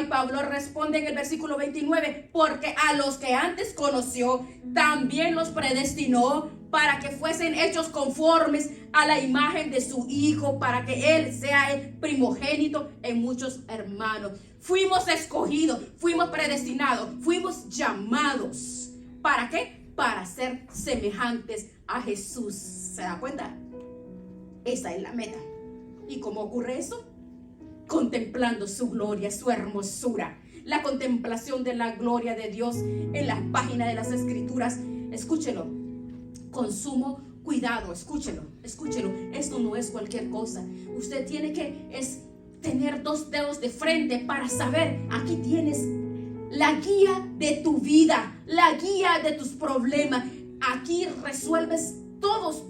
Y Pablo responde en el versículo 29, porque a los que antes conoció, también los predestinó para que fuesen hechos conformes a la imagen de su Hijo, para que Él sea el primogénito en muchos hermanos. Fuimos escogidos, fuimos predestinados, fuimos llamados. ¿Para qué? Para ser semejantes a Jesús. ¿Se da cuenta? Esa es la meta. ¿Y cómo ocurre eso? Contemplando su gloria, su hermosura. La contemplación de la gloria de Dios en las páginas de las Escrituras. Escúchelo con sumo cuidado, escúchelo. Esto no es cualquier cosa. Usted tiene que tener 2 dedos de frente para saber, aquí tienes la guía de tu vida, la guía de tus problemas. Aquí resuelves todos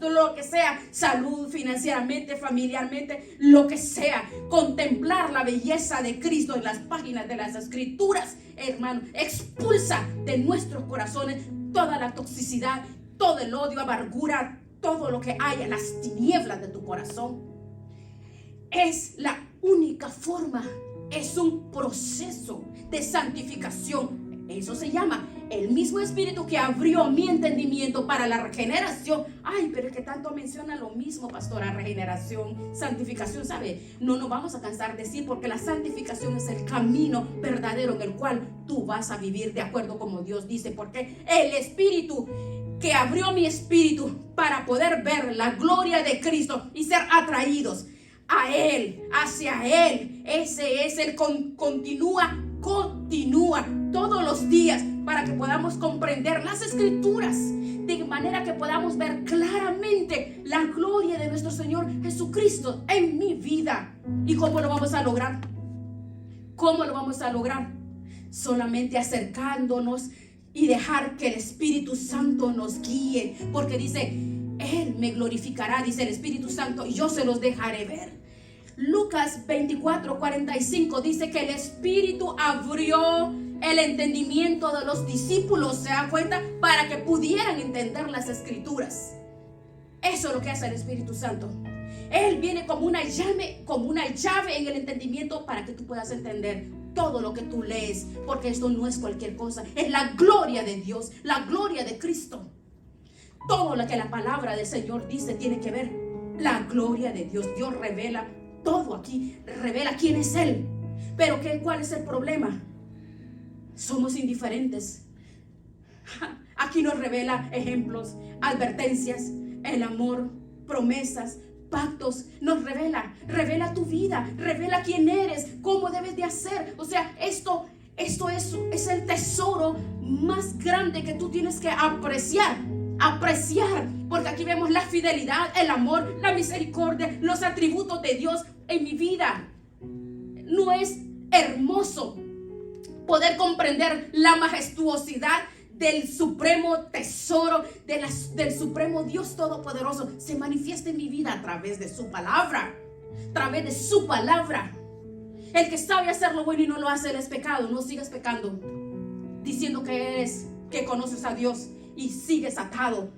lo que sea, salud, financieramente, familiarmente, lo que sea. Contemplar la belleza de Cristo en las páginas de las Escrituras, hermano, expulsa de nuestros corazones toda la toxicidad, todo el odio, amargura, todo lo que haya, las tinieblas de tu corazón. Es la única forma, es un proceso de santificación. Eso se llama el mismo Espíritu que abrió mi entendimiento para la regeneración. Pero es que tanto menciona lo mismo, pastora, regeneración, santificación, ¿sabe? No nos vamos a cansar de decir, porque la santificación es el camino verdadero en el cual tú vas a vivir de acuerdo como Dios dice, porque el Espíritu que abrió mi espíritu para poder ver la gloria de Cristo y ser atraídos a Él, hacia Él, ese es el continúa todos los días para que podamos comprender las Escrituras de manera que podamos ver claramente la gloria de nuestro Señor Jesucristo en mi vida. ¿Y cómo lo vamos a lograr? ¿Cómo lo vamos a lograr? Solamente acercándonos y dejar que el Espíritu Santo nos guíe, porque dice, Él me glorificará, dice el Espíritu Santo, y yo se los dejaré ver. Lucas 24:45 dice que el Espíritu abrió el entendimiento de los discípulos, ¿se da cuenta? Para que pudieran entender las Escrituras. Eso es lo que hace el Espíritu Santo. Él viene como una llave en el entendimiento para que tú puedas entender todo lo que tú lees, porque esto no es cualquier cosa, es la gloria de Dios, la gloria de Cristo. Todo lo que la palabra del Señor dice tiene que ver la gloria de Dios. Dios revela todo aquí, revela quién es Él. Pero ¿cuál es el problema? Somos indiferentes. Aquí nos revela ejemplos, advertencias, el amor, promesas, pactos. Nos revela tu vida, revela quién eres, cómo debes de hacer. O sea, esto es el tesoro más grande que tú tienes que apreciar, porque aquí vemos la fidelidad, el amor, la misericordia, los atributos de Dios en mi vida. ¿No es hermoso poder comprender la majestuosidad del supremo tesoro, del supremo Dios todopoderoso? Se manifiesta en mi vida a través de su palabra, El que sabe hacer lo bueno y no lo hace, él es pecado. No sigas pecando diciendo que conoces a Dios y sigues atado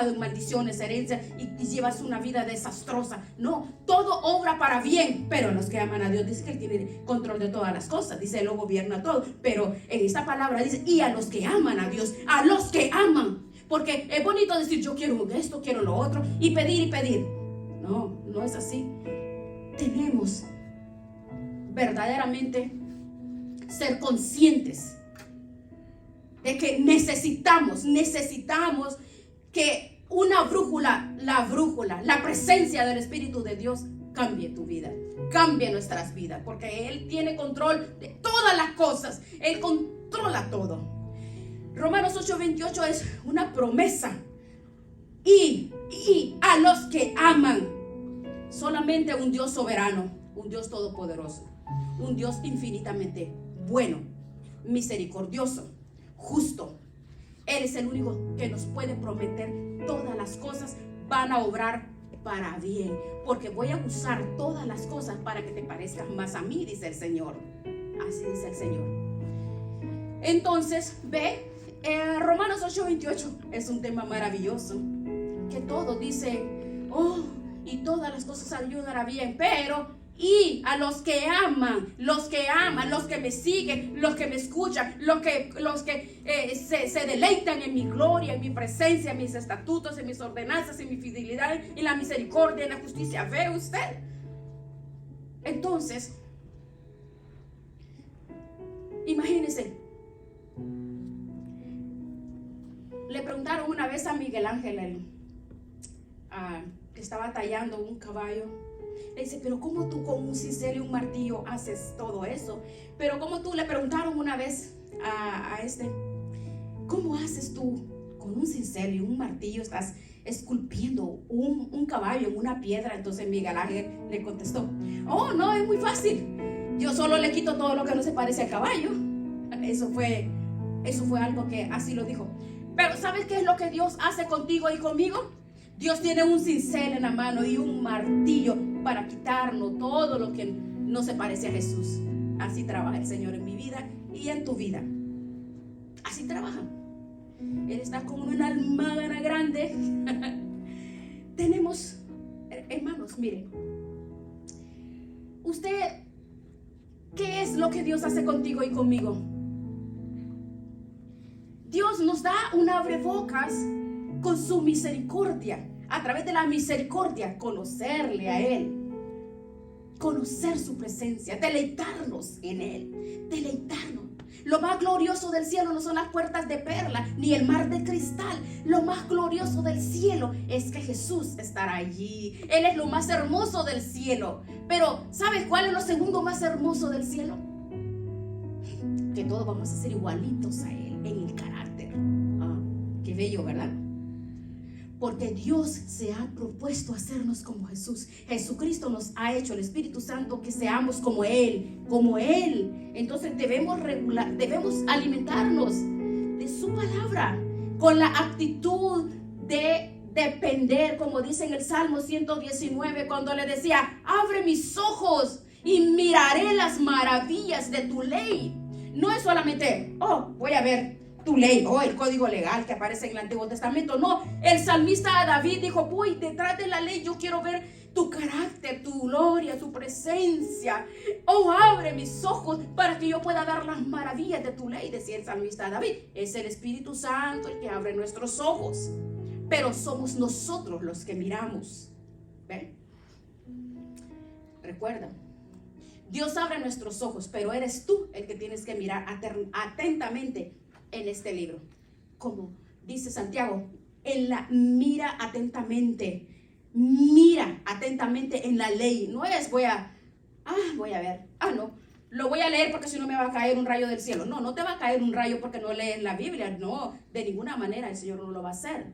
en maldiciones, herencias, y llevas una vida desastrosa. No, todo obra para bien, pero los que aman a Dios, dice que Él tiene control de todas las cosas, dice, Él lo gobierna todo. Pero en esta palabra dice, y a los que aman a Dios, a los que aman, porque es bonito decir, yo quiero esto, quiero lo otro, y pedir. No es así. Tenemos verdaderamente ser conscientes de que necesitamos que la presencia del Espíritu de Dios cambie tu vida, cambie nuestras vidas, porque Él tiene control de todas las cosas, Él controla todo. Romanos 8:28 es una promesa. Y a los que aman, solamente un Dios soberano, un Dios todopoderoso, un Dios infinitamente bueno, misericordioso, justo. Él es el único que nos puede prometer todas las cosas van a obrar para bien, porque voy a usar todas las cosas para que te parezcas más a mí, dice el Señor. Así dice el Señor. Entonces, ve, Romanos 8:28 es un tema maravilloso, que todo dice, oh, y todas las cosas ayudan a bien, pero y a los que aman, los que me siguen, los que me escuchan, los que se deleitan en mi gloria, en mi presencia, en mis estatutos, en mis ordenanzas, en mi fidelidad, en la misericordia, en la justicia. ¿Ve usted? Entonces, imagínense, le preguntaron una vez a Miguel Ángel, que estaba tallando un caballo. Le dice, pero ¿cómo tú con un cincel y un martillo haces todo eso? Pero ¿cómo tú? Le preguntaron una vez a ¿cómo haces tú con un cincel y un martillo? Estás esculpiendo un caballo en una piedra. Entonces Miguel Ángel le contestó, oh, no, es muy fácil. Yo solo le quito todo lo que no se parece al caballo. Eso fue algo que así lo dijo. Pero ¿sabes qué es lo que Dios hace contigo y conmigo? Dios tiene un cincel en la mano y un martillo para quitarnos todo lo que no se parece a Jesús. Así trabaja el Señor en mi vida y en tu vida. Así trabaja. Él está con una almagana grande. Tenemos, hermanos, miren. Usted, ¿qué es lo que Dios hace contigo y conmigo? Dios nos da un abrebocas con su misericordia, a través de la misericordia, conocerle a Él, conocer su presencia, deleitarnos en Él, deleitarnos. Lo más glorioso del cielo no son las puertas de perla ni el mar de cristal. Lo más glorioso del cielo es que Jesús estará allí. Él es lo más hermoso del cielo. Pero ¿sabes cuál es lo segundo más hermoso del cielo? Que todos vamos a ser igualitos a Él en el carácter. Qué bello, ¿verdad? Porque Dios se ha propuesto hacernos como Jesús. Jesucristo nos ha hecho, el Espíritu Santo, que seamos como Él, como Él. Entonces debemos alimentarnos de su palabra con la actitud de depender, como dice en el Salmo 119, cuando le decía, abre mis ojos y miraré las maravillas de tu ley. No es solamente, voy a ver tu ley, el código legal que aparece en el Antiguo Testamento. No, el salmista David dijo, voy detrás de la ley, yo quiero ver tu carácter, tu gloria, tu presencia. Abre mis ojos para que yo pueda ver las maravillas de tu ley, decía el salmista David. Es el Espíritu Santo el que abre nuestros ojos, pero somos nosotros los que miramos. ¿Ven? Recuerda, Dios abre nuestros ojos, pero eres tú el que tienes que mirar atentamente en este libro. Como dice Santiago, mira atentamente en la ley. No es voy a ver, no, lo voy a leer porque si no me va a caer un rayo del cielo. No te va a caer un rayo porque no lees la Biblia. No, de ninguna manera el Señor no lo va a hacer.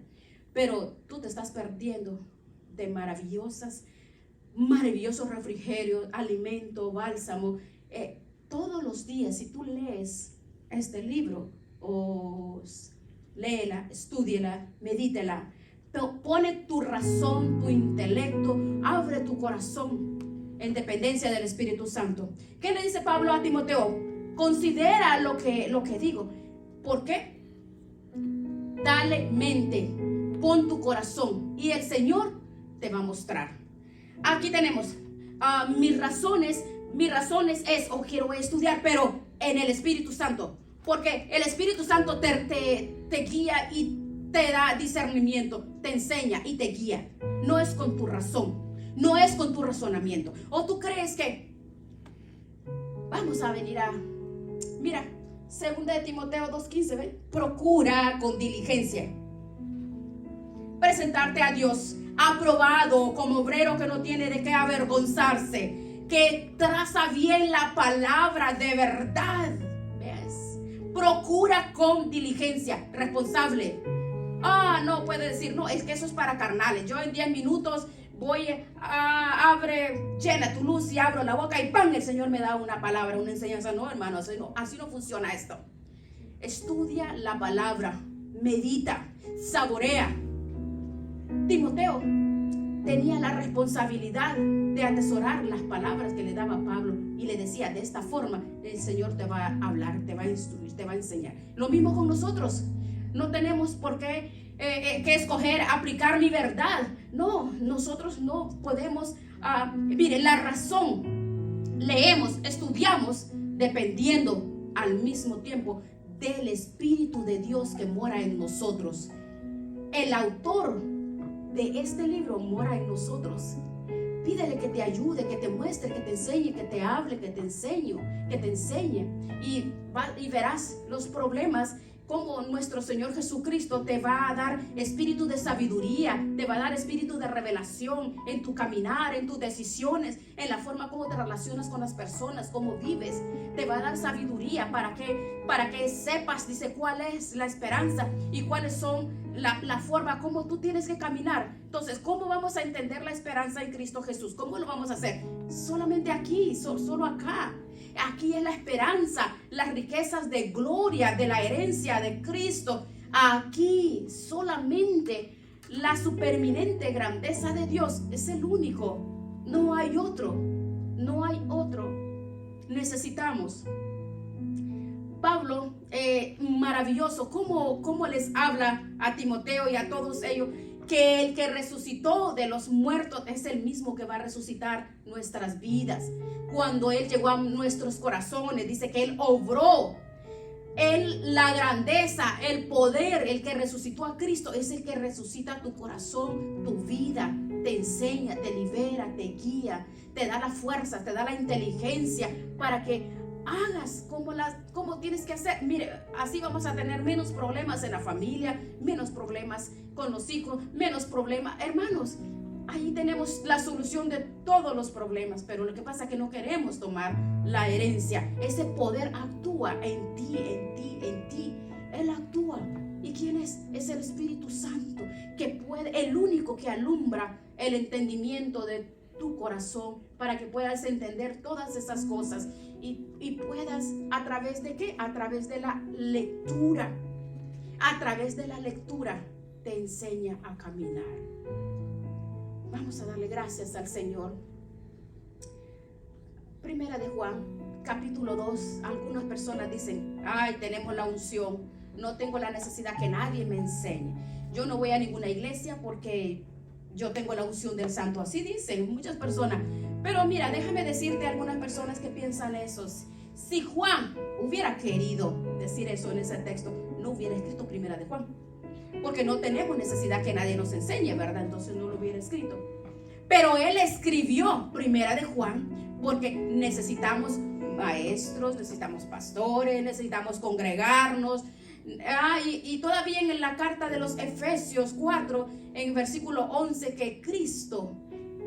Pero tú te estás perdiendo de maravillosos refrigerios, alimento, bálsamo. Todos los días, si tú lees este libro, léela, estúdiela, medítela, pero pone tu razón, tu intelecto, abre tu corazón en dependencia del Espíritu Santo. ¿Qué le dice Pablo a Timoteo? Considera lo que digo. ¿Por qué? Dale mente, pon tu corazón y el Señor te va a mostrar. Aquí tenemos mis razones es, quiero estudiar, pero en el Espíritu Santo. Porque el Espíritu Santo te guía y te da discernimiento, te enseña y te guía. No es con tu razón, no es con tu razonamiento. ¿O tú crees que vamos a venir mira, 2 de Timoteo 2:15, ¿ven? Procura con diligencia presentarte a Dios aprobado como obrero que no tiene de qué avergonzarse, que traza bien la palabra de verdad. Procura con diligencia, responsable. No puede decir, no, es que eso es para carnales. Yo en 10 minutos voy, llena tu luz y abro la boca y ¡pam! El Señor me da una palabra, una enseñanza. No, hermano, así no funciona esto. estudia la palabra, medita, saborea. Timoteo tenía la responsabilidad de atesorar las palabras que le daba Pablo y le decía: de esta forma el Señor te va a hablar, te va a instruir, te va a enseñar. Lo mismo con nosotros. No tenemos por qué que escoger aplicar mi verdad. No, nosotros no podemos. Mire, la razón, leemos, estudiamos dependiendo al mismo tiempo del Espíritu de Dios que mora en nosotros. El autor de este libro mora en nosotros. Pídele que te ayude, que te muestre, que te enseñe, que te hable, que te enseñe. Y verás los problemas, como nuestro Señor Jesucristo te va a dar espíritu de sabiduría, te va a dar espíritu de revelación en tu caminar, en tus decisiones, en la forma como te relacionas con las personas, cómo vives. Te va a dar sabiduría para que sepas, dice, cuál es la esperanza y cuáles son la forma como tú tienes que caminar. Entonces, ¿cómo vamos a entender la esperanza en Cristo Jesús? ¿Cómo lo vamos a hacer? Solamente aquí, solo acá. Aquí es la esperanza, las riquezas de gloria, de la herencia de Cristo. Aquí solamente la supereminente grandeza de Dios es el único. No hay otro. No hay otro. Necesitamos. Pablo, maravilloso, cómo les habla a Timoteo y a todos ellos, que el que resucitó de los muertos es el mismo que va a resucitar nuestras vidas. Cuando Él llegó a nuestros corazones, dice que Él obró. La grandeza, el poder, el que resucitó a Cristo es el que resucita tu corazón, tu vida, te enseña, te libera, te guía, te da la fuerza, te da la inteligencia para que hagas como tienes que hacer. Mire, así vamos a tener menos problemas en la familia, menos problemas con los hijos, menos problemas. Hermanos, ahí tenemos la solución de todos los problemas, pero lo que pasa es que no queremos tomar la herencia. Ese poder actúa en ti, en ti, en ti. Él actúa. ¿Y quién es? Es el Espíritu Santo, que puede, el único que alumbra el entendimiento de tu corazón para que puedas entender todas esas cosas y puedas, ¿a través de qué? A través de la lectura. A través de la lectura te enseña a caminar. Vamos a darle gracias al Señor. Primera de Juan, capítulo 2. Algunas personas dicen: ay, tenemos la unción, no tengo la necesidad que nadie me enseñe. Yo no voy a ninguna iglesia porque yo tengo la unción del Santo. Así dicen muchas personas. Pero mira, déjame decirte a algunas personas que piensan eso. Si Juan hubiera querido decir eso en ese texto, no hubiera escrito Primera de Juan, porque no tenemos necesidad que nadie nos enseñe, ¿verdad? Entonces no lo hubiera escrito. Pero él escribió Primera de Juan porque necesitamos maestros, necesitamos pastores, necesitamos congregarnos. Y todavía en la carta de los Efesios 4, en versículo 11, que Cristo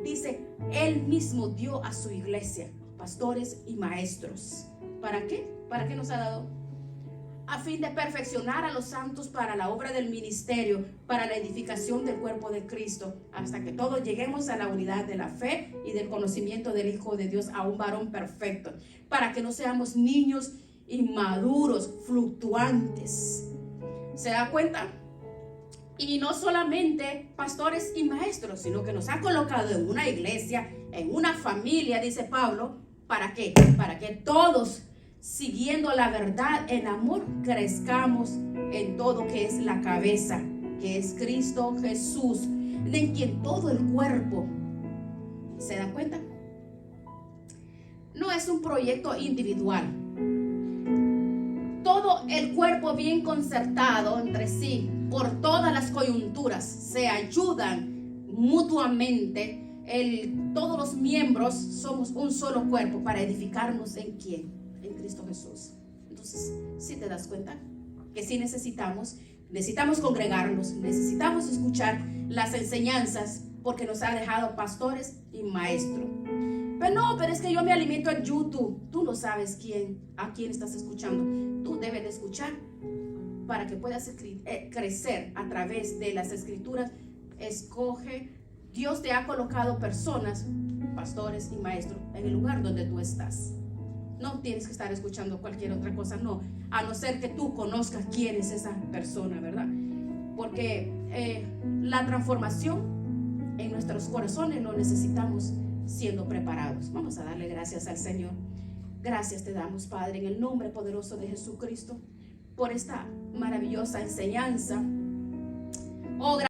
dice, Él mismo dio a su iglesia pastores y maestros. ¿Para qué? ¿Para qué nos ha dado? A fin de perfeccionar a los santos para la obra del ministerio, para la edificación del cuerpo de Cristo, hasta que todos lleguemos a la unidad de la fe y del conocimiento del Hijo de Dios, a un varón perfecto, para que no seamos niños inmaduros, fluctuantes. ¿Se da cuenta? Y no solamente pastores y maestros, sino que nos ha colocado en una iglesia, en una familia, dice Pablo. ¿Para qué? Para que todos, siguiendo la verdad en amor, crezcamos en todo que es la cabeza, que es Cristo Jesús, en quien todo el cuerpo. ¿Se da cuenta? No es un proyecto individual. Todo el cuerpo bien concertado entre sí, por todas las coyunturas, se ayudan mutuamente. Todos los miembros somos un solo cuerpo para edificarnos en ¿quién? En Cristo Jesús. Entonces, ¿sí te das cuenta? Que sí necesitamos congregarnos, necesitamos escuchar las enseñanzas, porque nos ha dejado pastores y maestros. Pero es que yo me alimento en YouTube. Tú no sabes a quién estás escuchando. Tú debes de escuchar para que puedas crecer a través de las escrituras. Escoge. Dios te ha colocado personas, pastores y maestros, en el lugar donde tú estás. No tienes que estar escuchando cualquier otra cosa, no, a no ser que tú conozcas quién es esa persona, ¿verdad? Porque la transformación en nuestros corazones lo necesitamos siendo preparados. Vamos a darle gracias al Señor. Gracias te damos, Padre, en el nombre poderoso de Jesucristo, por esta maravillosa enseñanza. Oh,